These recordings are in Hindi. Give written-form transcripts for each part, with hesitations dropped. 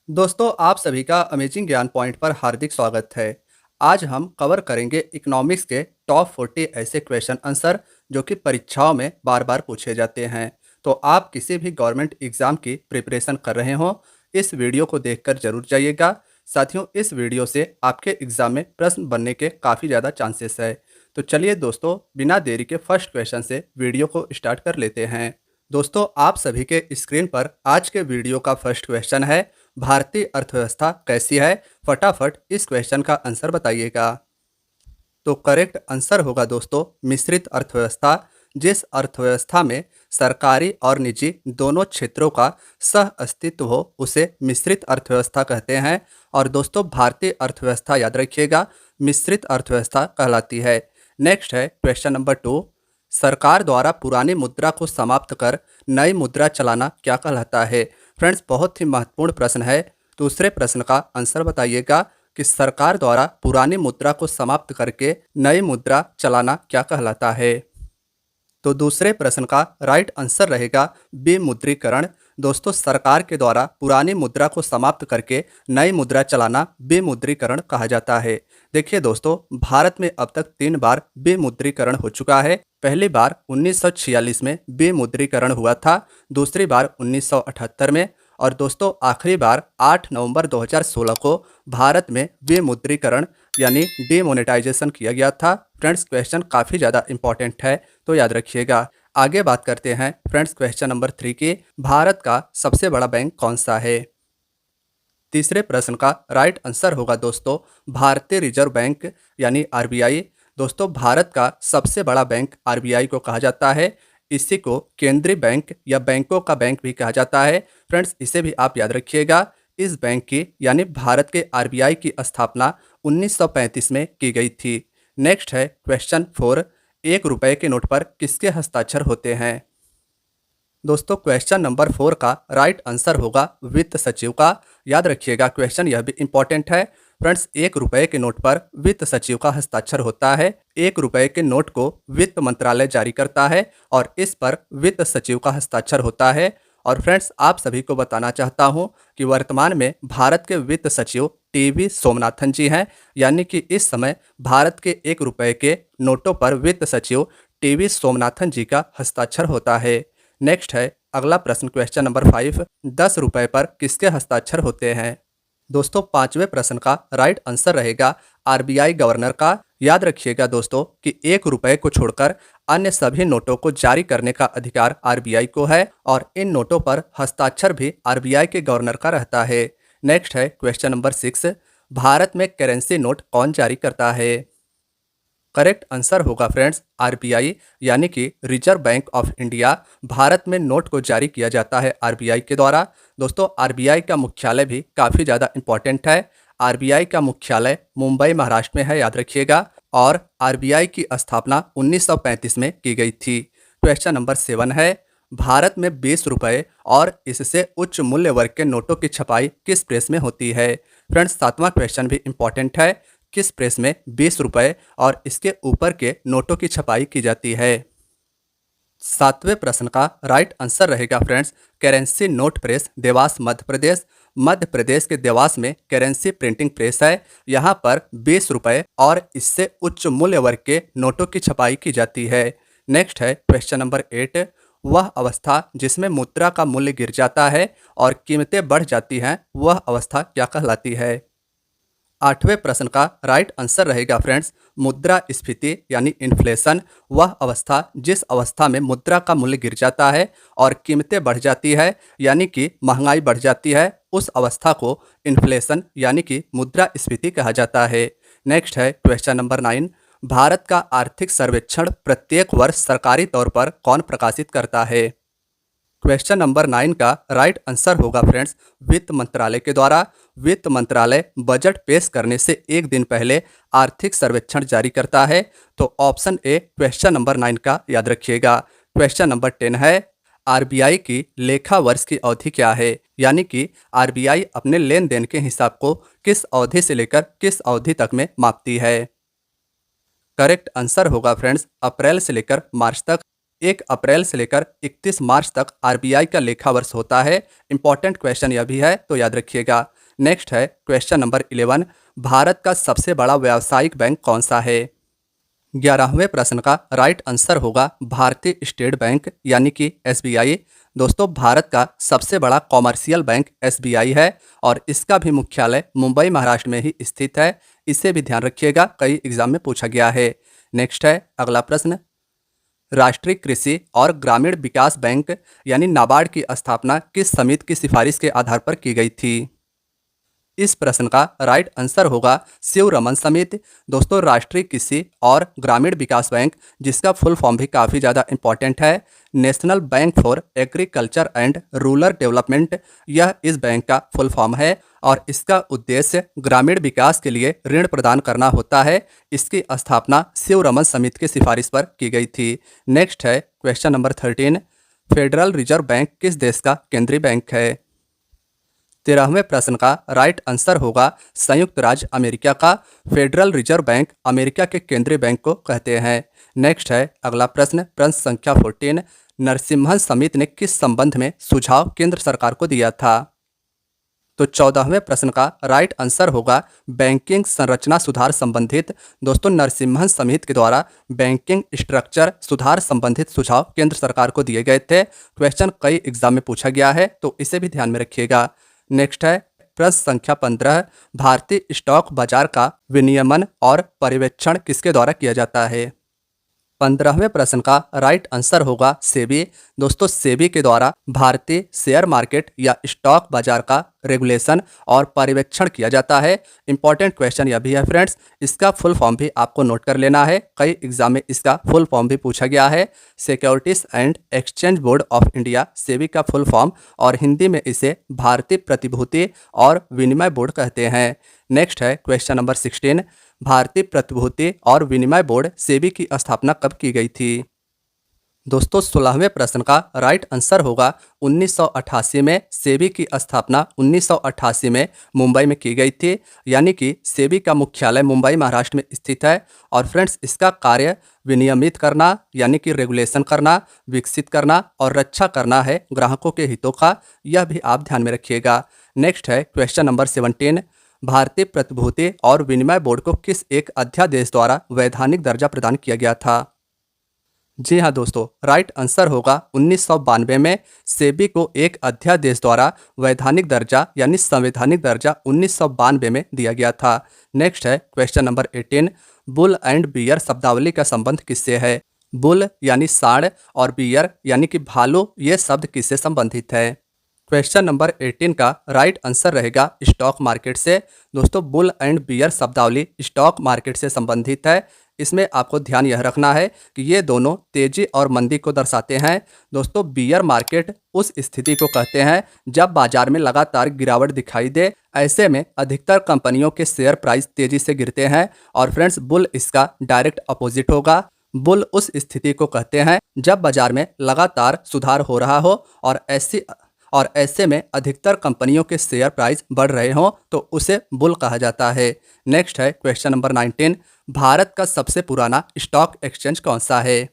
दोस्तों आप सभी का अमेजिंग ज्ञान पॉइंट पर हार्दिक स्वागत है। आज हम कवर करेंगे इकोनॉमिक्स के टॉप 40 ऐसे क्वेश्चन आंसर जो कि परीक्षाओं में बार बार पूछे जाते हैं। तो आप किसी भी गवर्नमेंट एग्जाम की प्रिपरेशन कर रहे हो, इस वीडियो को देखकर जरूर जाइएगा। साथियों, इस वीडियो से आपके एग्जाम में प्रश्न बनने के काफ़ी ज़्यादा चांसेस है। तो चलिए दोस्तों, बिना देरी के फर्स्ट क्वेश्चन से वीडियो को स्टार्ट कर लेते हैं। दोस्तों आप सभी के स्क्रीन पर आज के वीडियो का फर्स्ट क्वेश्चन है, भारतीय अर्थव्यवस्था कैसी है? फटाफट इस क्वेश्चन का आंसर बताइएगा। तो करेक्ट आंसर होगा दोस्तों मिश्रित अर्थव्यवस्था। जिस अर्थव्यवस्था में सरकारी और निजी दोनों क्षेत्रों का सह अस्तित्व हो उसे मिश्रित अर्थव्यवस्था कहते हैं। और दोस्तों भारतीय अर्थव्यवस्था याद रखिएगा मिश्रित अर्थव्यवस्था कहलाती है। नेक्स्ट है क्वेश्चन नंबर 2, सरकार द्वारा पुरानी मुद्रा को समाप्त कर नई मुद्रा चलाना क्या कहलाता है? फ्रेंड्स बहुत ही महत्वपूर्ण प्रश्न है। दूसरे प्रश्न का आंसर बताइएगा कि सरकार द्वारा पुरानी मुद्रा को समाप्त करके नई मुद्रा चलाना क्या कहलाता है? तो दूसरे प्रश्न का राइट आंसर रहेगा विमुद्रीकरण। दोस्तों सरकार के द्वारा पुरानी मुद्रा को समाप्त करके नई मुद्रा चलाना विमुद्रीकरण कहा जाता है। देखिए दोस्तों, भारत में अब तक 3 बार विमुद्रीकरण हो चुका है। पहली बार 1946 में विमुद्रीकरण हुआ था, दूसरी बार 1978 में, और दोस्तों आखिरी बार 8 नवंबर 2016 को भारत में विमुद्रीकरण यानी डीमोनेटाइजेशन किया गया था। फ्रेंड्स क्वेश्चन काफ़ी ज़्यादा इंपॉर्टेंट है, तो याद रखिएगा। आगे बात करते हैं फ्रेंड्स क्वेश्चन नंबर 3 की, भारत का सबसे बड़ा बैंक कौन सा है? तीसरे प्रश्न का राइट आंसर होगा दोस्तों भारतीय रिजर्व बैंक यानी आरबीआई। दोस्तों भारत का सबसे बड़ा बैंक आरबीआई को कहा जाता है। इसी को केंद्रीय बैंक या बैंकों का बैंक भी कहा जाता है। फ्रेंड्स इसे भी आप याद रखिएगा। इस बैंक की यानी भारत के आरबीआई की स्थापना 1935 में की गई थी। नेक्स्ट है क्वेश्चन 4, 1 रुपए के नोट पर किसके हस्ताक्षर होते हैं? दोस्तों क्वेश्चन नंबर 4 का राइट आंसर होगा वित्त सचिव का। याद रखिएगा क्वेश्चन यह भी इंपॉर्टेंट है। फ्रेंड्स 1 रुपए के नोट पर वित्त सचिव का हस्ताक्षर होता है। 1 रुपए के नोट को वित्त मंत्रालय जारी करता है और इस पर वित्त सचिव का हस्ताक्षर होता है। और फ्रेंड्स आप सभी को बताना चाहता हूं कि वर्तमान में भारत के वित्त सचिव टीवी सोमनाथन जी हैं, यानी कि इस समय भारत के 1 रुपए के नोटों पर वित्त सचिव टीवी सोमनाथन जी का हस्ताक्षर होता है। नेक्स्ट है अगला प्रश्न क्वेश्चन नंबर 5, 10 रुपए पर किसके हस्ताक्षर होते हैं? दोस्तों 5वें प्रश्न का राइट आंसर रहेगा आरबीआई गवर्नर का। याद रखिएगा दोस्तों कि 1 रुपए को छोड़कर अन्य सभी नोटों को जारी करने का अधिकार आरबीआई को है और इन नोटों पर हस्ताक्षर भी आरबीआई के गवर्नर का रहता है। नेक्स्ट है क्वेश्चन नंबर 6, भारत में करेंसी नोट कौन जारी करता है? करेक्ट आंसर होगा फ्रेंड्स आरबीआई यानी कि reserve bank of India. Bharat में नोट को जारी किया जाता है आरबीआई के द्वारा। दोस्तों आरबीआई का मुख्यालय भी काफ़ी ज़्यादा इंपॉर्टेंट है। आरबीआई का मुख्यालय मुंबई महाराष्ट्र में है, याद रखिएगा। और आरबीआई की स्थापना 1935 में की गई थी। क्वेश्चन नंबर 7 है, भारत में 20 रुपए और इससे उच्च मूल्य वर्ग के नोटों की छपाई किस प्रेस में होती है? फ्रेंड्स 7वां क्वेश्चन भी इंपॉर्टेंट है। किस प्रेस में 20 रुपए और इसके ऊपर के नोटों की छपाई की जाती है? 7वें प्रश्न का राइट आंसर रहेगा friends currency note press, Dewas Madhya Pradesh. Madhya Pradesh के देवास में करेंसी प्रिंटिंग प्रेस है। यहाँ पर 20 रुपए और इससे उच्च मूल्य वर्ग के नोटों की छपाई की जाती है। नेक्स्ट है क्वेश्चन नंबर 8, वह अवस्था जिसमें मुद्रा का मूल्य गिर जाता है और कीमतें बढ़ जाती हैं, वह अवस्था क्या कहलाती है? 8वें प्रश्न का राइट आंसर रहेगा फ्रेंड्स मुद्रास्फीति यानी इन्फ्लेशन। वह अवस्था जिस अवस्था में मुद्रा का मूल्य गिर जाता है और कीमतें बढ़ जाती है यानी कि महंगाई बढ़ जाती है, उस अवस्था को इन्फ्लेशन यानी कि मुद्रास्फीति कहा जाता है। नेक्स्ट है क्वेश्चन नंबर 9, भारत का आर्थिक सर्वेक्षण प्रत्येक वर्ष सरकारी तौर पर कौन प्रकाशित करता है? क्वेश्चन नंबर 9 का राइट आंसर होगा फ्रेंड्स वित्त मंत्रालय के द्वारा। वित्त मंत्रालय बजट पेश करने से एक दिन पहले आर्थिक सर्वेक्षण जारी करता है। तो ऑप्शन ए क्वेश्चन नंबर 9 का याद रखिएगा। क्वेश्चन नंबर 10 है, आरबीआई की लेखा वर्ष की अवधि क्या है? यानी कि आरबीआई अपने लेन देन के हिसाब को किस अवधि से लेकर किस अवधि तक में मापती है? करेक्ट आंसर होगा फ्रेंड्स अप्रैल से लेकर मार्च तक। 1 अप्रैल से लेकर 31 मार्च तक आरबीआई का लेखा वर्ष होता है। इंपॉर्टेंट क्वेश्चन यह भी है, तो याद रखिएगा। नेक्स्ट है क्वेश्चन नंबर 11, भारत का सबसे बड़ा व्यावसायिक बैंक कौन सा है? 11वें प्रश्न का राइट आंसर होगा भारतीय स्टेट बैंक यानी कि एसबीआई। दोस्तों, भारत का सबसे बड़ा कॉमर्शियल बैंक एसबीआई है और इसका भी मुख्यालय मुंबई महाराष्ट्र में ही स्थित है। इसे भी ध्यान रखिएगा, कई एग्जाम में पूछा गया है। नेक्स्ट है अगला प्रश्न, राष्ट्रीय कृषि और ग्रामीण विकास बैंक यानी नाबार्ड की स्थापना किस समिति की सिफारिश के आधार पर की गई थी? इस प्रश्न का राइट आंसर होगा शिवरमन समिति। दोस्तों, राष्ट्रीय कृषि और ग्रामीण विकास बैंक, जिसका फुल फॉर्म भी काफ़ी ज़्यादा इंपॉर्टेंट है, national bank for agriculture and rural development, यह इस बैंक का फुल फॉर्म है और इसका उद्देश्य ग्रामीण विकास के लिए ऋण प्रदान करना होता है। इसकी स्थापना शिवरमन समिति की सिफारिश पर की गई थी। नेक्स्ट है question number 13, federal reserve bank किस देश का केंद्रीय बैंक है? 13वें प्रश्न का राइट आंसर होगा संयुक्त राज्य अमेरिका का फेडरल रिजर्व बैंक अमेरिका के केंद्रीय बैंक को कहते हैं। नेक्स्ट है अगला प्रश्न, प्रश्न संख्या 14, नरसिम्हन समिति ने किस संबंध में सुझाव केंद्र सरकार को दिया था? तो 14वें प्रश्न का राइट आंसर होगा बैंकिंग संरचना सुधार संबंधित। दोस्तों, नरसिम्हन समिति के द्वारा बैंकिंग स्ट्रक्चर सुधार संबंधित सुझाव केंद्र सरकार को दिए गए थे। क्वेश्चन कई एग्जाम में पूछा गया है, तो इसे भी ध्यान में रखिएगा। नेक्स्ट है प्रश्न संख्या 15, भारतीय स्टॉक बाजार का विनियमन और पर्यवेक्षण किसके द्वारा किया जाता है? 15वें प्रश्न का राइट आंसर होगा सेबी। दोस्तों, सेबी के द्वारा भारतीय शेयर मार्केट या स्टॉक बाजार का रेगुलेशन और पर्यवेक्षण किया जाता है। इंपॉर्टेंट क्वेश्चन यह भी है फ्रेंड्स, इसका फुल फॉर्म भी आपको नोट कर लेना है, कई एग्जाम में इसका फुल फॉर्म भी पूछा गया है। Securities and exchange board of India, SEBI का फुल फॉर्म, और हिंदी में इसे भारतीय प्रतिभूति और विनिमय बोर्ड कहते हैं। नेक्स्ट है क्वेश्चन नंबर 16, भारतीय प्रतिभूति और विनिमय बोर्ड सेबी की स्थापना कब की गई थी? दोस्तों, 16वें प्रश्न का राइट आंसर होगा 1988 में। सेबी की स्थापना 1988 में मुंबई में की गई थी, यानी कि सेबी का मुख्यालय मुंबई महाराष्ट्र में स्थित है। और फ्रेंड्स, इसका कार्य विनियमित करना यानी कि रेगुलेशन करना, विकसित करना और रक्षा करना है ग्राहकों के हितों का, यह भी आप ध्यान में रखिएगा। नेक्स्ट है क्वेश्चन नंबर 17, भारतीय प्रतिभूति और विनिमय बोर्ड को किस एक अध्यादेश द्वारा वैधानिक दर्जा प्रदान किया गया था? जी हाँ दोस्तों, राइट आंसर होगा 1992 में सेबी को एक अध्यादेश द्वारा वैधानिक दर्जा यानी संवैधानिक दर्जा 1992 में दिया गया था। नेक्स्ट है question number 18, bull and bear शब्दावली का संबंध किससे है? बुल यानी सांड और बियर यानी कि भालू, ये शब्द किससे संबंधित है? क्वेश्चन नंबर 18 का राइट आंसर रहेगा स्टॉक मार्केट से। दोस्तों, बुल एंड बियर शब्दावली स्टॉक मार्केट से संबंधित है। इसमें आपको ध्यान यह रखना है कि ये दोनों तेजी और मंदी को दर्शाते हैं। दोस्तों, बियर मार्केट उस स्थिति को कहते हैं जब बाजार में लगातार गिरावट दिखाई दे, ऐसे में अधिकतर कंपनियों के शेयर प्राइस तेजी से गिरते हैं। और फ्रेंड्स, बुल इसका डायरेक्ट अपोजिट होगा। बुल उस स्थिति को कहते हैं जब बाजार में लगातार सुधार हो रहा हो और ऐसे में अधिकतर कंपनियों के शेयर प्राइस बढ़ रहे हों, तो उसे बुल कहा जाता है। नेक्स्ट है क्वेश्चन नंबर 19, भारत का सबसे पुराना स्टॉक एक्सचेंज कौन सा है?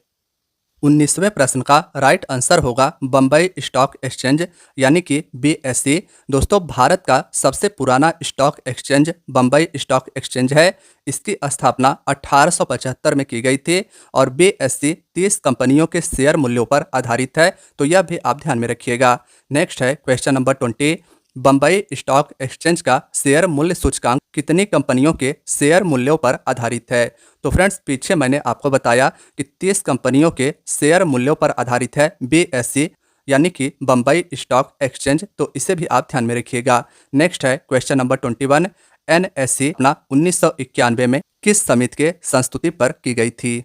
19वें प्रश्न का राइट आंसर होगा बम्बई स्टॉक एक्सचेंज यानी कि BSE। दोस्तों, भारत का सबसे पुराना stock exchange Bombay stock exchange है। इसकी स्थापना 1875 में की गई थी और BSE 30 कंपनियों के शेयर मूल्यों पर आधारित है, तो यह भी आप ध्यान में रखिएगा। नेक्स्ट है question number 20, Bombay stock exchange का शेयर मूल्य सूचकांक कितनी कंपनियों के शेयर मूल्यों पर आधारित है? तो फ्रेंड्स, पीछे मैंने आपको बताया कि 30 कंपनियों के शेयर मूल्यों पर आधारित है BSE यानी कि बम्बई स्टॉक एक्सचेंज, तो इसे भी आप ध्यान में रखिएगा। नेक्स्ट है क्वेश्चन नंबर 21, NSE 1991 में किस समिति के संस्तुति पर की गई थी?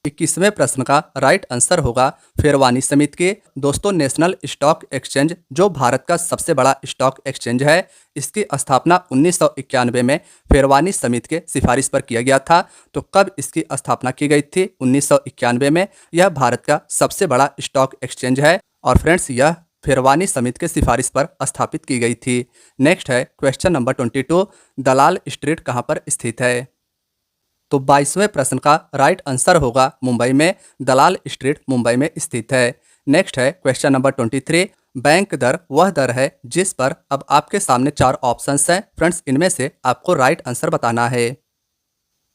21वें प्रश्न का राइट आंसर होगा फेरवानी समिति के। दोस्तों, नेशनल स्टॉक एक्सचेंज जो भारत का सबसे बड़ा स्टॉक एक्सचेंज है, इसकी स्थापना 1991 में फेरवानी समिति के सिफारिश पर किया गया था। तो कब इसकी स्थापना की गई थी? 1991 में। यह भारत का सबसे बड़ा स्टॉक एक्सचेंज है और फ्रेंड्स, यह फेरवानी समिति के सिफारिश पर स्थापित की गई थी। नेक्स्ट है क्वेश्चन नंबर 22, दलाल स्ट्रीट कहाँ पर स्थित है? तो 22वें प्रश्न का राइट आंसर होगा मुंबई में। दलाल स्ट्रीट मुंबई में स्थित है। नेक्स्ट है क्वेश्चन नंबर 23, बैंक दर वह दर है जिस पर, अब आपके सामने चार ऑप्शंस हैं फ्रेंड्स, इनमें से आपको राइट आंसर बताना है।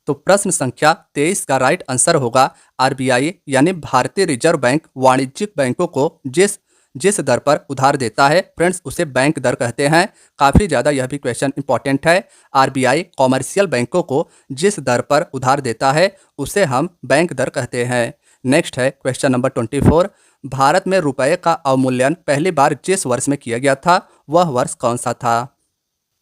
तो प्रश्न संख्या 23 का राइट आंसर होगा आरबीआई यानी भारतीय रिजर्व बैंक वाणिज्यिक बैंकों को जिस जिस दर पर उधार देता है फ्रेंड्स उसे बैंक दर कहते हैं। काफ़ी ज़्यादा यह भी क्वेश्चन इंपॉर्टेंट है। आरबीआई कॉमर्शियल बैंकों को जिस दर पर उधार देता है उसे हम बैंक दर कहते हैं। नेक्स्ट है क्वेश्चन नंबर 24। भारत में रुपए का अवमूल्यन पहली बार जिस वर्ष में किया गया था वह वर्ष कौन सा था?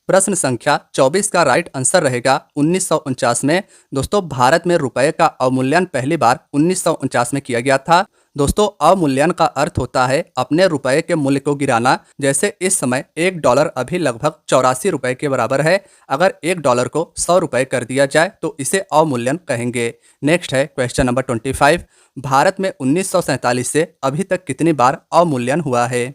प्रश्न संख्या 24 का राइट आंसर रहेगा 1949 में। दोस्तों भारत में रुपए का अवमूल्यन पहली बार 1949 में किया गया था। दोस्तों अवमूल्यन का अर्थ होता है अपने रुपए के मूल्य को गिराना। जैसे इस समय $1 अभी लगभग 84 रुपए के बराबर है। अगर $1 को 100 रुपए कर दिया जाए तो इसे अवमूल्यन कहेंगे। नेक्स्ट है क्वेश्चन नंबर 25। भारत में 1947 से अभी तक कितनी बार अवमूल्यन हुआ है?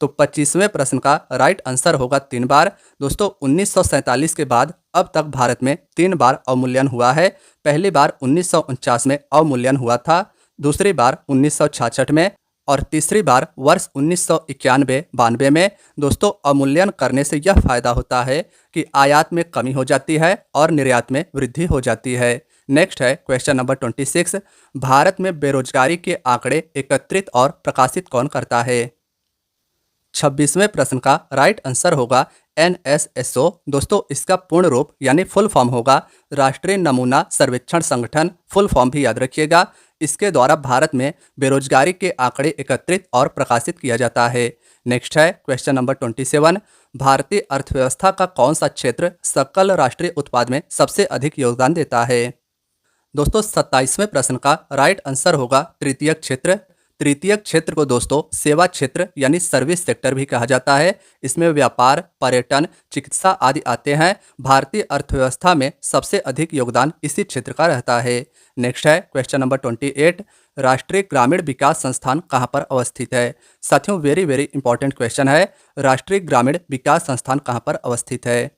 तो 25वें प्रश्न का राइट आंसर होगा 3 बार। दोस्तों 1947 के बाद अब तक भारत में 3 बार अवमूल्यन हुआ है। पहली बार 1949 में अवमूल्यन हुआ था, दूसरी बार 1966 में और तीसरी बार वर्ष 1991-92 में। दोस्तों अवमूल्यन करने से यह फायदा होता है कि आयात में कमी हो जाती है और निर्यात में वृद्धि हो जाती है। नेक्स्ट है क्वेश्चन नंबर 26। भारत में बेरोजगारी के आंकड़े एकत्रित और प्रकाशित कौन करता है? 26वें प्रश्न का राइट आंसर होगा NSSO। दोस्तों इसका पूर्ण रूप यानी फुल फॉर्म होगा राष्ट्रीय नमूना सर्वेक्षण संगठन, फुल फॉर्म भी याद रखिएगा। इसके द्वारा भारत में बेरोजगारी के आंकड़े एकत्रित और प्रकाशित किया जाता है। नेक्स्ट है क्वेश्चन नंबर 27। भारतीय अर्थव्यवस्था का कौन सा क्षेत्र सकल राष्ट्रीय उत्पाद में सबसे अधिक योगदान देता है? दोस्तों 27वें प्रश्न का राइट आंसर होगा तृतीय क्षेत्र। तृतीय क्षेत्र को दोस्तों सेवा क्षेत्र यानी सर्विस सेक्टर भी कहा जाता है। इसमें व्यापार, पर्यटन, चिकित्सा आदि आते हैं। भारतीय अर्थव्यवस्था में सबसे अधिक योगदान इसी क्षेत्र का रहता है। नेक्स्ट है क्वेश्चन नंबर 28। राष्ट्रीय ग्रामीण विकास संस्थान कहाँ पर अवस्थित है? साथियों वेरी वेरी इंपॉर्टेंट क्वेश्चन है। राष्ट्रीय ग्रामीण विकास संस्थान कहाँ पर अवस्थित है?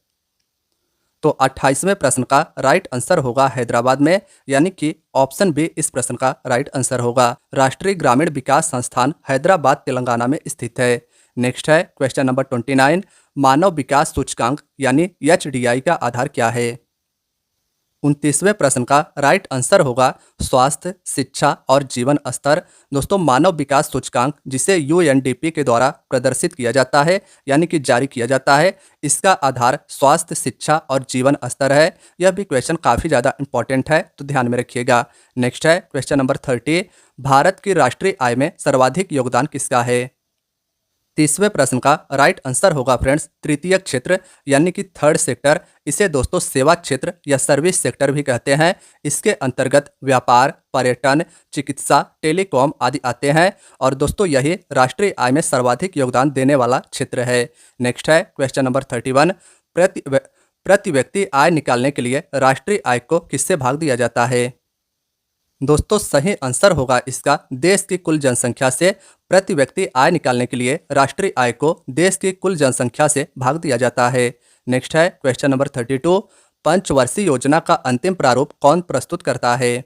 तो 28वें प्रश्न का राइट आंसर होगा हैदराबाद में, यानी कि ऑप्शन बी इस प्रश्न का राइट आंसर होगा। राष्ट्रीय ग्रामीण विकास संस्थान हैदराबाद तेलंगाना में स्थित है। नेक्स्ट है क्वेश्चन नंबर 29। मानव विकास सूचकांक यानी HDI का आधार क्या है? 29वें प्रश्न का राइट आंसर होगा स्वास्थ्य, शिक्षा और जीवन स्तर। दोस्तों मानव विकास सूचकांक जिसे UNDP के द्वारा प्रदर्शित किया जाता है यानी कि जारी किया जाता है, इसका आधार स्वास्थ्य, शिक्षा और जीवन स्तर है। यह भी क्वेश्चन काफ़ी ज़्यादा इंपॉर्टेंट है तो ध्यान में रखिएगा। नेक्स्ट है क्वेश्चन नंबर 30। भारत की राष्ट्रीय आय में सर्वाधिक योगदान किसका है? 30वें प्रश्न का राइट आंसर होगा फ्रेंड्स तृतीय क्षेत्र यानी कि थर्ड सेक्टर। इसे दोस्तों सेवा क्षेत्र या सर्विस सेक्टर भी कहते हैं। इसके अंतर्गत व्यापार, पर्यटन, चिकित्सा, टेलीकॉम आदि आते हैं और दोस्तों यही राष्ट्रीय आय में सर्वाधिक योगदान देने वाला क्षेत्र है। नेक्स्ट है क्वेश्चन नंबर 31। प्रति व्यक्ति आय निकालने के लिए राष्ट्रीय आय को किससे भाग दिया जाता है? दोस्तों सही आंसर होगा इसका देश की कुल जनसंख्या से। प्रति व्यक्ति आय निकालने के लिए राष्ट्रीय आय को देश की कुल जनसंख्या से भाग दिया जाता है। नेक्स्ट है क्वेश्चन नंबर 32। पंचवर्षीय योजना का अंतिम प्रारूप कौन प्रस्तुत करता है?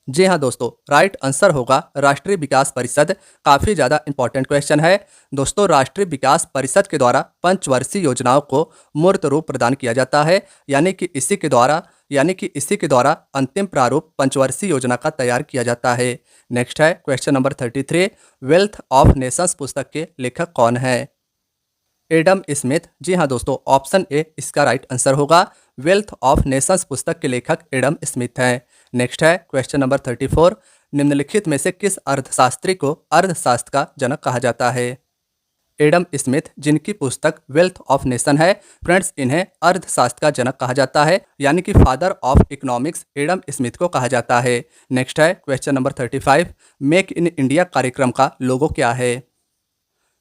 जी हाँ दोस्तों, राइट आंसर होगा राष्ट्रीय विकास परिषद। काफ़ी ज़्यादा इंपॉर्टेंट क्वेश्चन है दोस्तों। राष्ट्रीय विकास परिषद के द्वारा पंचवर्षीय योजनाओं को मूर्त रूप प्रदान किया जाता है, यानी कि इसी के द्वारा अंतिम प्रारूप पंचवर्षीय योजना का तैयार किया जाता है। नेक्स्ट है question number 33। Wealth of Nations पुस्तक के लेखक कौन है? Adam Smith. जी हाँ दोस्तों, ऑप्शन ए इसका राइट आंसर होगा। वेल्थ ऑफ नेशंस पुस्तक के लेखक एडम स्मिथ हैं। नेक्स्ट है क्वेश्चन नंबर 34। निम्नलिखित में से किस अर्थशास्त्री को अर्थशास्त्र का जनक कहा जाता है? एडम स्मिथ, जिनकी पुस्तक वेल्थ ऑफ नेशन है फ्रेंड्स, इन्हें अर्थशास्त्र का जनक कहा जाता है, यानी कि father of economics Adam Smith को कहा जाता है। नेक्स्ट है question number 35। Make in India कार्यक्रम का लोगो क्या है?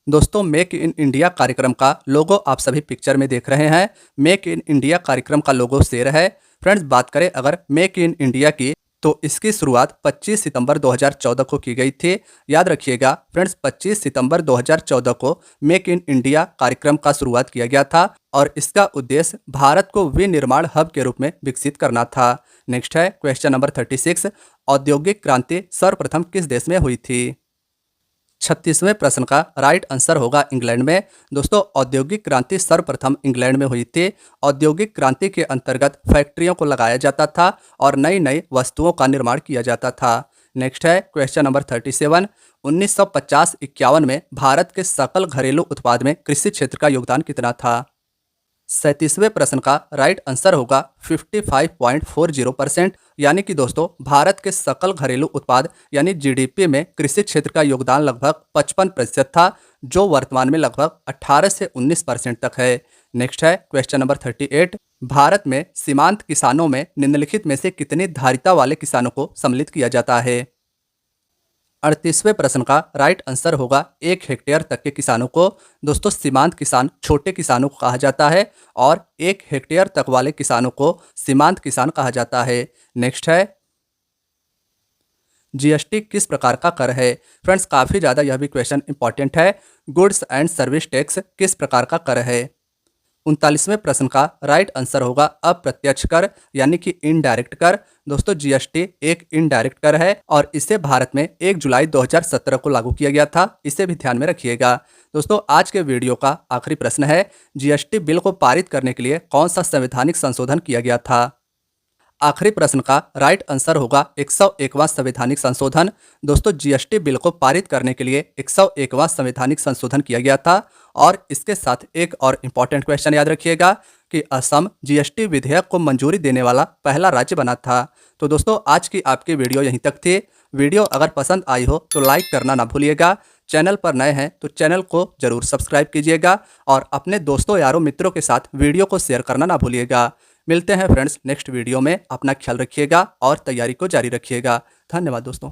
दोस्तों मेक इन इंडिया कार्यक्रम का लोगो आप सभी पिक्चर में देख रहे हैं। मेक इन इंडिया कार्यक्रम का लोगो शेर है। फ्रेंड्स बात करें अगर मेक इन इंडिया की, तो इसकी शुरुआत 25 सितंबर 2014 को की गई थी। याद रखिएगा फ्रेंड्स, 25 सितंबर 2014 को मेक इन इंडिया कार्यक्रम का शुरुआत किया गया था और इसका उद्देश्य भारत को विनिर्माण हब के रूप में विकसित करना था। नेक्स्ट है क्वेश्चन नंबर 36। औद्योगिक क्रांति सर्वप्रथम किस देश में हुई थी? 36वें प्रश्न का राइट आंसर होगा इंग्लैंड में। दोस्तों, औद्योगिक क्रांति सर्वप्रथम इंग्लैंड में हुई थी। औद्योगिक क्रांति के अंतर्गत फैक्ट्रियों को लगाया जाता था और नई नई वस्तुओं का निर्माण किया जाता था। नेक्स्ट है क्वेश्चन नंबर 37। 1950-51 में भारत के सकल घरेलू उत्पाद में कृषि क्षेत्र का योगदान कितना था? 37वें प्रश्न का राइट आंसर होगा 55.40%। यानी कि दोस्तों, भारत के सकल घरेलू उत्पाद यानी जीडीपी में कृषि क्षेत्र का योगदान लगभग 55% था, जो वर्तमान में लगभग 18 से 19% तक है। नेक्स्ट है क्वेश्चन नंबर 38। भारत में सीमांत किसानों में निम्नलिखित में से कितनी धारिता वाले किसानों को सम्मिलित किया जाता है? 38वें प्रश्न का राइट आंसर होगा 1 हेक्टेयर तक के किसानों को। दोस्तों, सीमांत किसान छोटे किसानों को कहा जाता है और 1 हेक्टेयर तक वाले किसानों को सीमांत किसान कहा जाता है। नेक्स्ट है जीएसटी किस प्रकार का कर है? फ्रेंड्स, काफ़ी ज़्यादा यह भी क्वेश्चन इंपॉर्टेंट है। गुड्स एंड सर्विस टैक्स किस प्रकार का कर है? 39वें प्रश्न का राइट आंसर होगा अप्रत्यक्ष कर यानी कि इनडायरेक्ट कर। दोस्तों, जीएसटी एक इनडायरेक्ट कर है और इसे भारत में 1 जुलाई 2017 को लागू किया गया था। इसे भी ध्यान में रखिएगा। दोस्तों, आज के वीडियो का आखिरी प्रश्न है, जीएसटी बिल को पारित करने के लिए कौन सा संवैधानिक संशोधन किया गया था? आखिरी प्रश्न का राइट आंसर होगा 101वां संवैधानिक संशोधन। दोस्तों, जीएसटी बिल को पारित करने के लिए 101वां संवैधानिक संशोधन किया गया था। और इसके साथ एक और इम्पॉर्टेंट क्वेश्चन याद रखिएगा कि असम जीएसटी विधेयक को मंजूरी देने वाला पहला राज्य बना था। तो दोस्तों, आज की आपकी वीडियो यहीं तक थी। वीडियो अगर पसंद आई हो तो लाइक करना ना भूलिएगा। चैनल पर नए हैं तो चैनल को जरूर सब्सक्राइब कीजिएगा और अपने दोस्तों यारों मित्रों के साथ वीडियो को शेयर करना ना भूलिएगा। मिलते हैं फ्रेंड्स नेक्स्ट वीडियो में। अपना ख्याल रखिएगा और तैयारी को जारी रखिएगा। धन्यवाद दोस्तों।